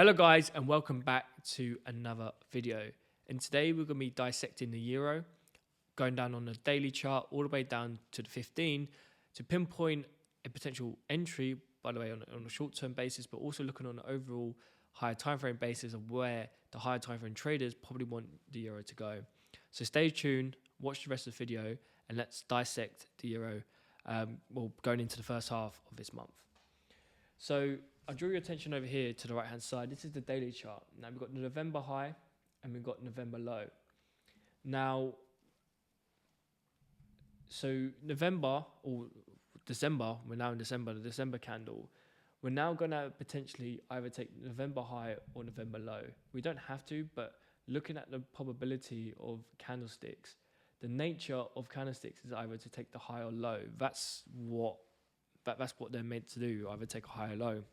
Hello guys, and welcome back to another video. And today we're going to be dissecting the euro, going down on the daily chart all the way down to the 15 to pinpoint a potential entry, by the way, on a short-term basis, but also looking on an overall higher time frame basis of where the higher time frame traders probably want the euro to go. So stay tuned, watch the rest of the video, and let's dissect the euro going into the first half of this month. So I'll draw your attention over here to the right hand side. This is the daily chart. Now we've got the November high and we've got November low. Now, so November or December, we're now in December, the December candle, we're now going to potentially either take November high or November low. We don't have to, but looking at the probability of candlesticks, the nature of candlesticks is either to take the high or low. That's what they're meant to do, either take a high or low.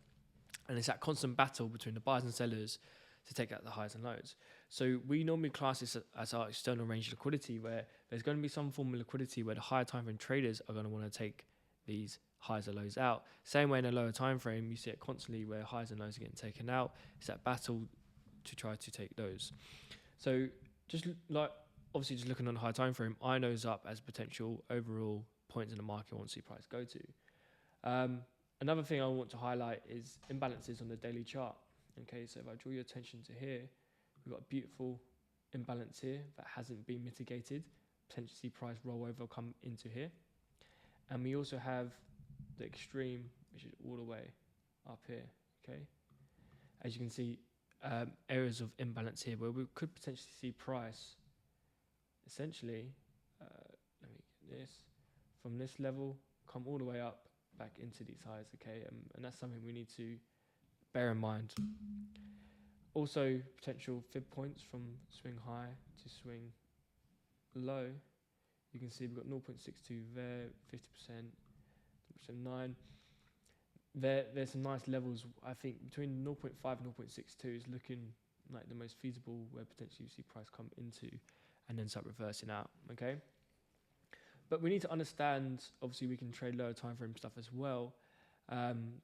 And it's that constant battle between the buyers and sellers to take out the highs and lows. So we normally class this as our external range liquidity, where there's going to be some form of liquidity where the higher time frame traders are going to want to take these highs or lows out. Same way in a lower time frame, you see it constantly where highs and lows are getting taken out. It's that battle to try to take those. So just like obviously just looking on the high time frame, I nose up as potential overall points in the market I want to see price go to. Another thing I want to highlight is imbalances on the daily chart. Okay, so if I draw your attention to here, we've got a beautiful imbalance here that hasn't been mitigated. Potentially price rollover come into here. And we also have the extreme, which is all the way up here, okay? As you can see, areas of imbalance here where we could potentially see price essentially, let me get this, from this level, come all the way up back into these highs, okay? And that's something we need to bear in mind. Also, potential fib points from swing high to swing low. You can see we've got 0.62 there, 50%, 9. There's some nice levels. I think between 0.5 and 0.62 is looking like the most feasible where potentially you see price come into and then start reversing out, okay? But we need to understand, obviously we can trade lower time frame stuff as well.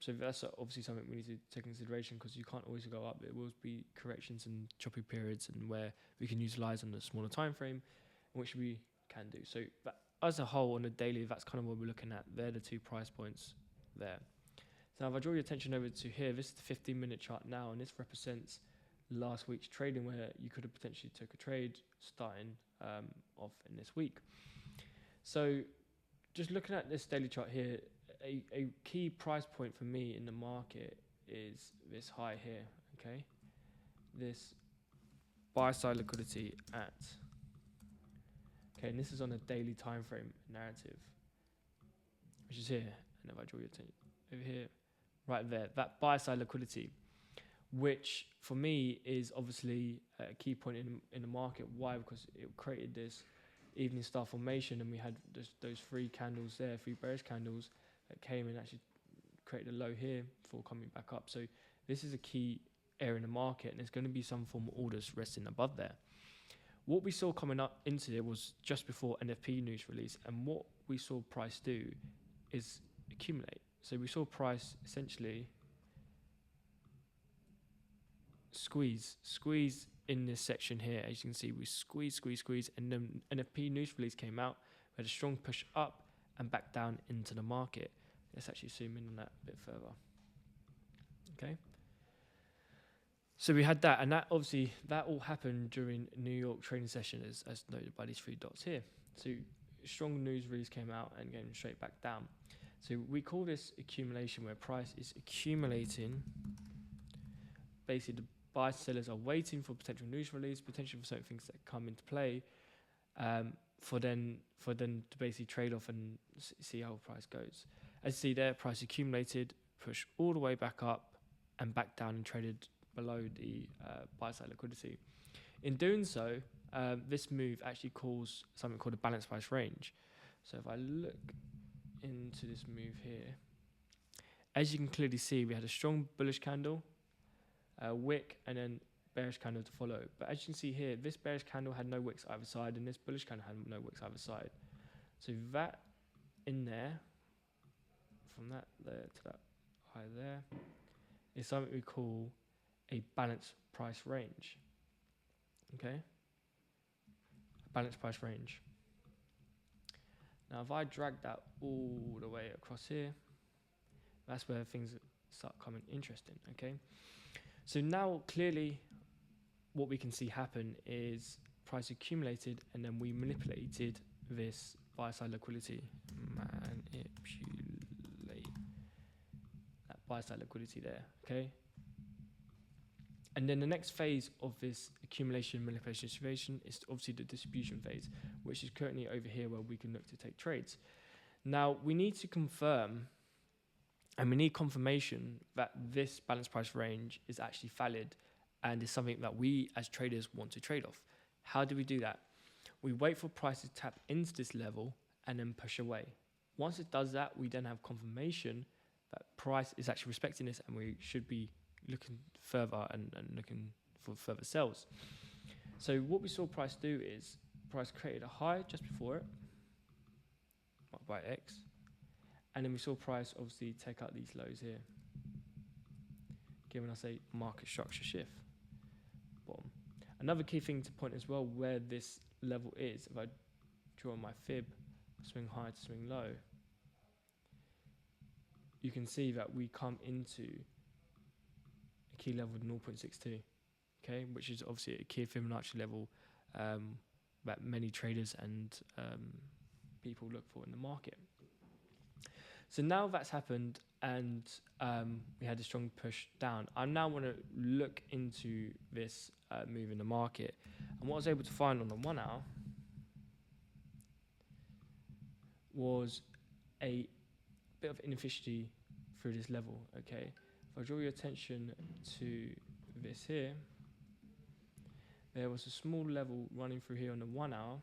So that's obviously something we need to take into consideration, because you can't always go up. There will be corrections and choppy periods and where we can utilize on the smaller time frame, which we can do. So but as a whole on a daily, that's kind of what we're looking at. They're the 2 price points there. So now if I draw your attention over to here, this is the 15-minute chart now, and this represents last week's trading where you could have potentially took a trade starting off in this week. So just looking at this daily chart here, a key price point for me in the market is this high here, okay? This buy side liquidity at, okay, and this is on a daily time frame narrative, which is here. And if I draw your attention over here, right there, that buy side liquidity, which for me is obviously a key point in the market. Why? Because it created this evening star formation, and we had those 3 candles there, 3 bearish candles that came and actually created a low here before coming back up. So this is a key area in the market, and there's going to be some form of orders resting above there. What we saw coming up into it was just before NFP news release, and what we saw price do is accumulate. So we saw price essentially squeeze in this section here. As you can see, we squeeze, and then NFP news release came out. We had a strong push up and back down into the market. Let's actually zoom in on that a bit further. Okay. So we had that, and that obviously that all happened during New York trading session, as noted by these 3 dots here. So strong news release came out and going straight back down. So we call this accumulation, where price is accumulating. Basically, the buyers and sellers are waiting for potential news release, potentially for certain things that come into play, for them to basically trade off and see how price goes. As you see there, price accumulated, pushed all the way back up and back down and traded below the buy side liquidity. In doing so, this move actually caused something called a balanced price range. So if I look into this move here, as you can clearly see, we had a strong bullish candle, wick, and then bearish candle to follow. But as you can see here, this bearish candle had no wicks either side, and this bullish candle had no wicks either side. So that in there, from that there to that high there, is something we call a balanced price range. Okay, balanced price range. Now, if I drag that all the way across here, that's where things start coming interesting. Okay, so now clearly what we can see happen is price accumulated, and then we manipulated this buy side liquidity. Manipulate that buy side liquidity there. Okay. And then the next phase of this accumulation, manipulation, distribution is obviously the distribution phase, which is currently over here where we can look to take trades. Now, we need to confirm, and we need confirmation that this balanced price range is actually valid and is something that we as traders want to trade off. How do we do that? We wait for price to tap into this level and then push away. Once it does that, we then have confirmation that price is actually respecting this, and we should be looking further and looking for further sells. So what we saw price do is price created a high just before it by X, and then we saw price obviously take out these lows here, giving us a market structure shift. Bottom. Another key thing to point as well where this level is, if I draw my fib, swing high to swing low, you can see that we come into a key level of 0.62, okay, which is obviously a key Fibonacci level that many traders and people look for in the market. So now that's happened, and we had a strong push down. I now want to look into this move in the market, and what I was able to find on the 1 hour was a bit of inefficiency through this level. Okay, if I draw your attention to this here, there was a small level running through here on the 1 hour.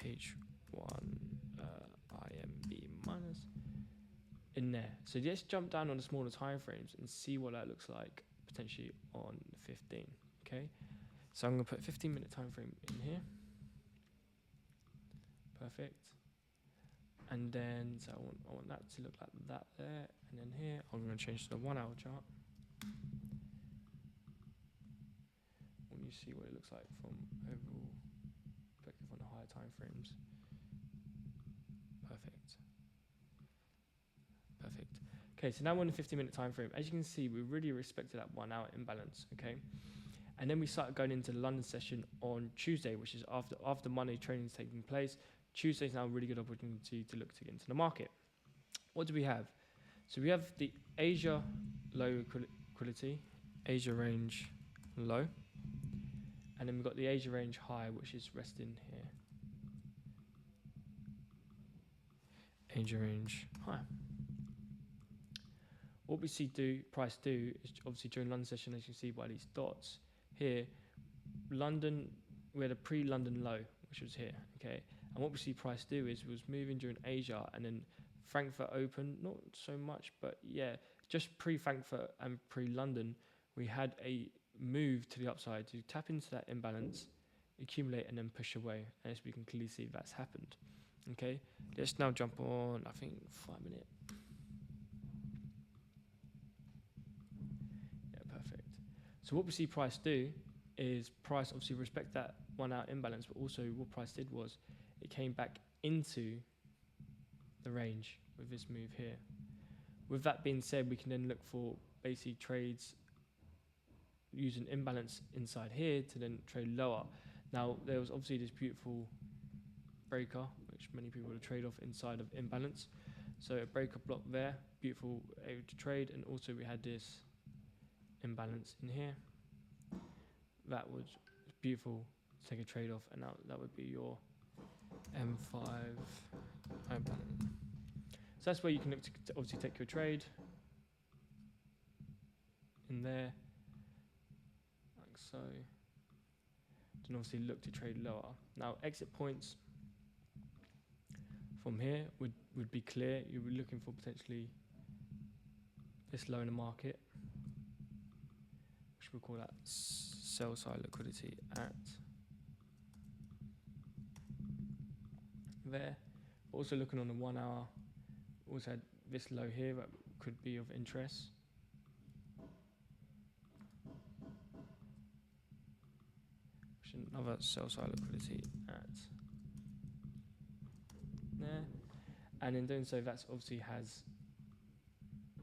H1 IMB minus in there. So let's jump down on the smaller time frames and see what that looks like potentially on 15. Okay, so I'm going to put 15-minute time frame in here. Perfect. And then so I want that to look like that there, and then here I'm going to change to the 1 hour chart. When you see what it looks like from overall perspective on the higher time frames. Perfect. Perfect. Okay, so now we're on the 15-minute time frame. As you can see, we really respected that 1 hour imbalance. Okay, and then we started going into the London session on Tuesday, which is after Monday trading is taking place. Tuesday is now a really good opportunity to look to get into the market. What do we have? So we have the Asia low liquidity, Asia range low, and then we've got the Asia range high, which is resting here. Asia range high. What we see price do is obviously during London session, as you can see by these dots here, London, we had a pre-London low, which was here. Okay. And what we see price do is was moving during Asia, and then Frankfurt open, not so much, but yeah, just pre-Frankfurt and pre-London, we had a move to the upside to tap into that imbalance, accumulate, and then push away. And as we can clearly see, that's happened. Okay, let's now jump on, I think, 5 minute. Yeah, perfect. So what we see price do is price obviously respect that 1 hour imbalance, but also what price did was it came back into the range with this move here. With that being said, we can then look for basically trades using imbalance inside here to then trade lower. Now, there was obviously this beautiful breaker, which many people would trade off inside of imbalance. So a breaker block there, beautiful, able to trade, and also we had this imbalance in here. That was beautiful to take a trade off, and that would be your M5 imbalance. So that's where you can look to obviously take your trade in there, like so. Then obviously look to trade lower. Now exit points from here would be clear. You'll be looking for potentially this low in the market, which we'll call that sell side liquidity at there. Also looking on the 1 hour, also had this low here that could be of interest. Another sell side liquidity at there, and in doing so, that's obviously has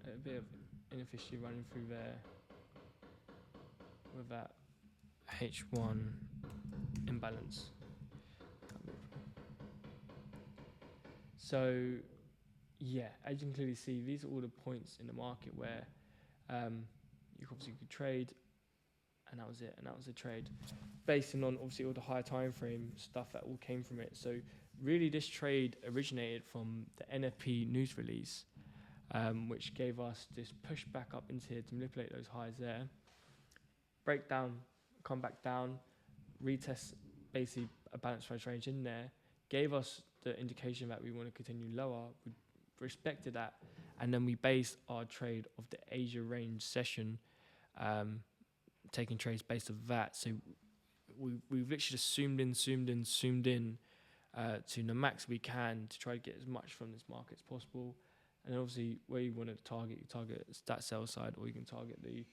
a bit of inefficiency running through there with that H1 imbalance. So yeah, as you can clearly see, these are all the points in the market where you obviously could trade, and that was it, and that was the trade, based on obviously all the higher time frame stuff that all came from it. So really, this trade originated from the NFP news release, which gave us this push back up into here to manipulate those highs there, break down, come back down, retest basically a balanced price range in there, gave us the indication that we want to continue lower. We respected that, and then we based our trade of the Asia range session, taking trades based on that. So we've literally just zoomed in to the max we can to try to get as much from this market as possible. And then obviously where you want to target, you target that sell side, or you can target the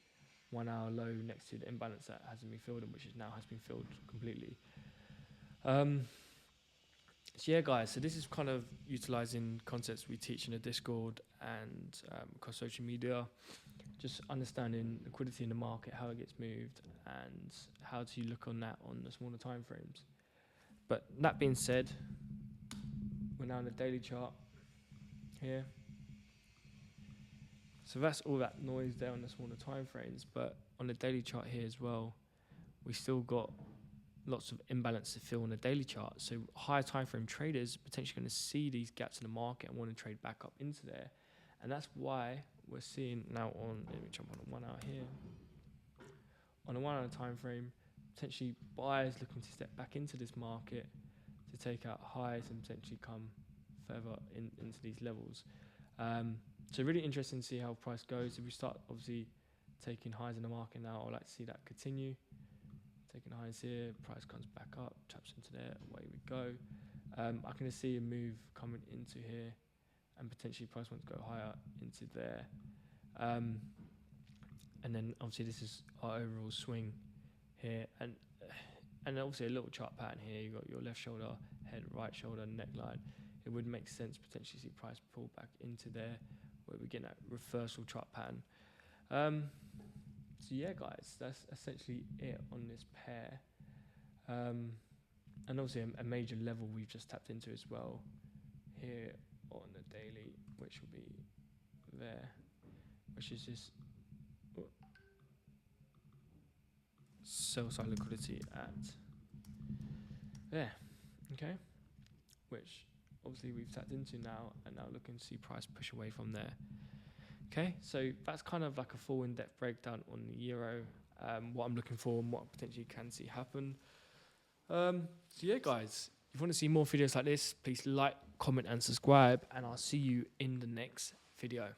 1 hour low next to the imbalance that hasn't been filled, and which is now has been filled completely. So yeah, guys, so this is kind of utilizing concepts we teach in the Discord and across social media, just understanding liquidity in the market, how it gets moved, and how to look on that on the smaller time frames. But that being said, we're now on the daily chart here. So that's all that noise there on the smaller time frames, but on the daily chart here as well, we still got lots of imbalance to fill on the daily chart. So higher time frame traders potentially going to see these gaps in the market and want to trade back up into there. And that's why we're seeing now on, let me jump on a 1 hour here. On a 1 hour time frame, potentially buyers looking to step back into this market to take out highs and potentially come further into these levels. So really interesting to see how price goes. If we start obviously taking highs in the market now, I'd like to see that continue. Taking highs here, price comes back up, taps into there, away we go. I can see a move coming into here, and potentially price wants to go higher into there. And then obviously this is our overall swing here, and obviously a little chart pattern here. You've got your left shoulder, head, right shoulder, neckline. It would make sense potentially see price pull back into there, where we get that reversal chart pattern. So yeah, guys, that's essentially it on this pair. And obviously a major level we've just tapped into as well here on the daily, which will be there, which is this sell side liquidity at there, okay, which obviously we've tapped into now, and now looking to see price push away from there. Okay, so that's kind of like a full in-depth breakdown on the euro, what I'm looking for and what potentially can see happen. So yeah, guys, if you want to see more videos like this, please like, comment and subscribe, and I'll see you in the next video.